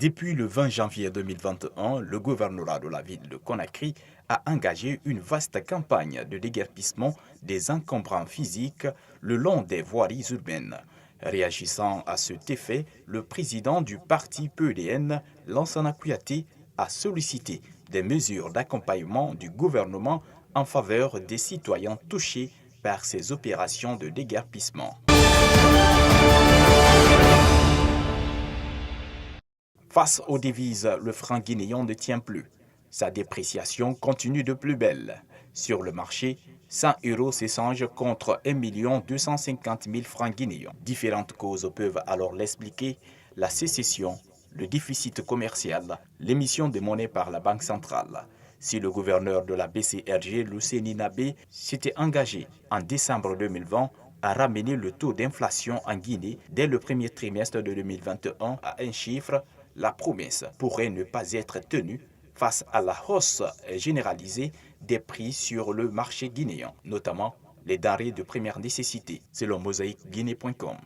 Depuis le 20 janvier 2021, le gouvernorat de la ville de Conakry a engagé une vaste campagne de déguerpissement des encombrants physiques le long des voiries urbaines. Réagissant à cet effet, le président du parti PEDN, Lansana Kouyaté, a sollicité des mesures d'accompagnement du gouvernement en faveur des citoyens touchés par ces opérations de déguerpissement. Face aux devises, le franc guinéen ne tient plus. Sa dépréciation continue de plus belle. Sur le marché, 100 € s'échangent contre 1 250 000 francs guinéens. Différentes causes peuvent alors l'expliquer: la sécession, le déficit commercial, l'émission de monnaie par la Banque centrale. Si le gouverneur de la BCRG, Luceni Nabé, s'était engagé en décembre 2020 à ramener le taux d'inflation en Guinée dès le premier trimestre de 2021 à un chiffre, la promesse pourrait ne pas être tenue face à la hausse généralisée des prix sur le marché guinéen, notamment les denrées de première nécessité, selon mosaïqueguinée.com.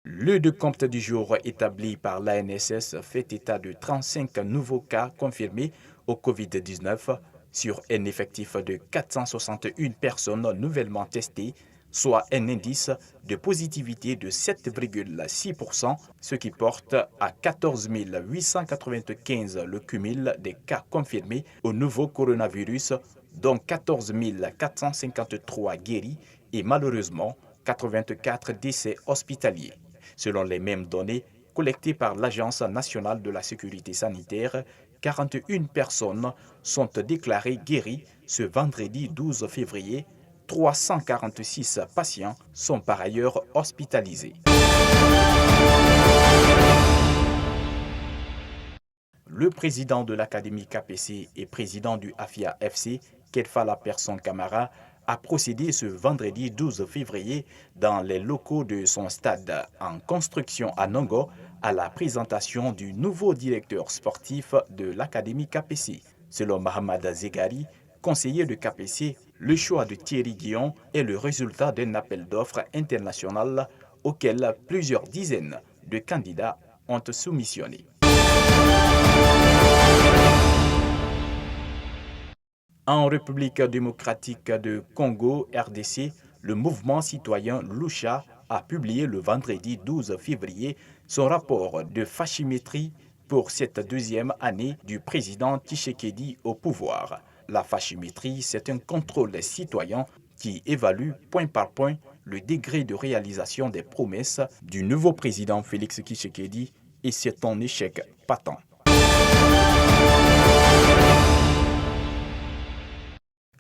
Le décompte du jour établi par l'ANSS fait état de 35 nouveaux cas confirmés au Covid-19 sur un effectif de 461 personnes nouvellement testées, soit un indice de positivité de 7,6%, ce qui porte à 14 895 le cumul des cas confirmés au nouveau coronavirus, dont 14 453 guéris et malheureusement 84 décès hospitaliers. Selon les mêmes données collectées par l'Agence nationale de la sécurité sanitaire, 41 personnes sont déclarées guéries ce vendredi 12 février. 346 patients sont par ailleurs hospitalisés. Le président de l'Académie KPC et président du AFIA FC, Kedfala Persson Camara, a procédé ce vendredi 12 février dans les locaux de son stade en construction à Nongo à la présentation du nouveau directeur sportif de l'Académie KPC. Selon Mahamad Zegari, conseiller de KPC, le choix de Thierry Guillon est le résultat d'un appel d'offres international auquel plusieurs dizaines de candidats ont soumissionné. En République démocratique de Congo, RDC, le mouvement citoyen Lucha a publié le vendredi 12 février son rapport de fascimétrie pour cette deuxième année du président Tshisekedi au pouvoir. La fascimétrie, c'est un contrôle citoyen qui évalue point par point le degré de réalisation des promesses du nouveau président Félix Tshisekedi et c'est un échec patent.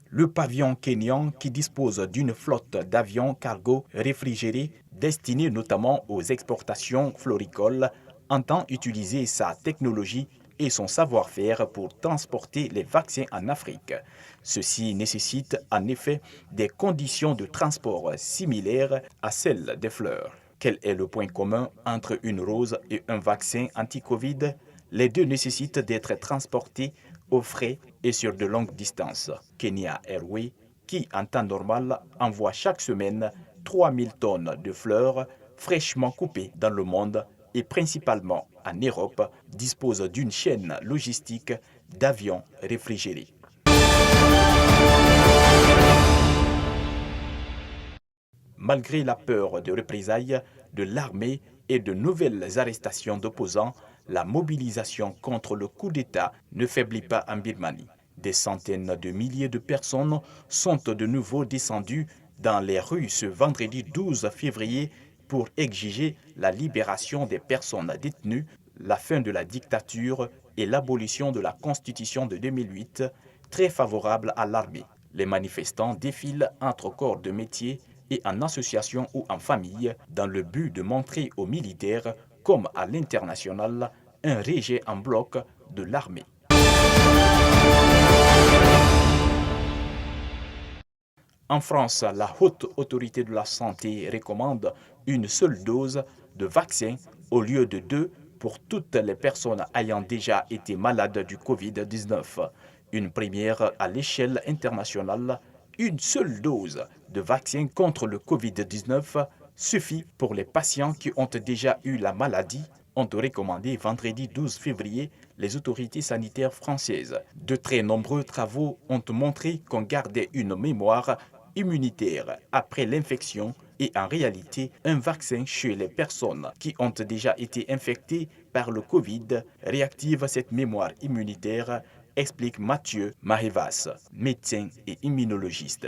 Le pavillon kényan, qui dispose d'une flotte d'avions cargo réfrigérés destinés notamment aux exportations floricoles, entend utiliser sa technologie et son savoir-faire pour transporter les vaccins en Afrique. Ceci nécessite en effet des conditions de transport similaires à celles des fleurs. Quel est le point commun entre une rose et un vaccin anti-Covid? Les deux nécessitent d'être transportés au frais et sur de longues distances. Kenya Airways, qui en temps normal envoie chaque semaine 3000 tonnes de fleurs fraîchement coupées dans le monde et principalement en Europe, dispose d'une chaîne logistique d'avions réfrigérés. Malgré la peur de représailles de l'armée et de nouvelles arrestations d'opposants, la mobilisation contre le coup d'État ne faiblit pas en Birmanie. Des centaines de milliers de personnes sont de nouveau descendues dans les rues ce vendredi 12 février pour exiger la libération des personnes détenues, la fin de la dictature et l'abolition de la Constitution de 2008, très favorable à l'armée. Les manifestants défilent entre corps de métier et en association ou en famille dans le but de montrer aux militaires, comme à l'international, un rejet en bloc de l'armée. En France, la Haute Autorité de la Santé recommande une seule dose de vaccin au lieu de 2 pour toutes les personnes ayant déjà été malades du Covid-19. Une première à l'échelle internationale, une seule dose de vaccin contre le Covid-19 suffit pour les patients qui ont déjà eu la maladie, ont recommandé vendredi 12 février les autorités sanitaires françaises. De très nombreux travaux ont montré qu'on gardait une mémoire immunitaire après l'infection et en réalité un vaccin chez les personnes qui ont déjà été infectées par le Covid réactive cette mémoire immunitaire, explique Mathieu Mahevas, médecin et immunologiste.